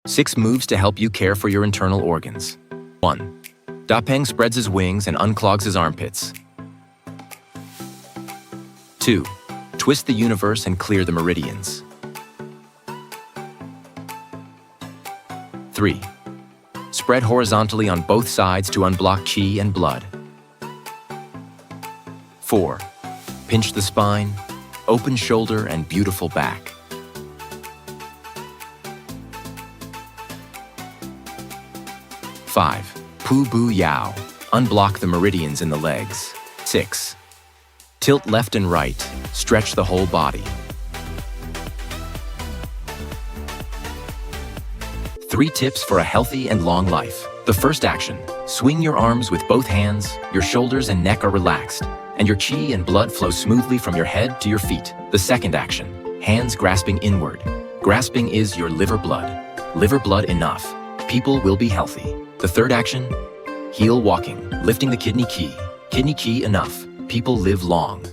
6 moves to help you care for your internal organs. 1. Dapeng spreads his wings and unclogs his armpits. 2. Twist the universe and clear the meridians. 3. Spread horizontally on both sides to unblock qi and blood. 4. Pinch the spine, open shoulder, and beautiful back. 5. Pu Bu Yao, unblock the meridians in the legs. 6. Tilt left and right, stretch the whole body. 3 tips for a healthy and long life. The first action, swing your arms with both hands, your shoulders and neck are relaxed, and your qi and blood flow smoothly from your head to your feet. The second action, hands grasping inward. Grasping is your liver blood. Liver blood enough, people will be healthy. The third action, heel walking, lifting the kidney qi. Kidney qi enough, people live long.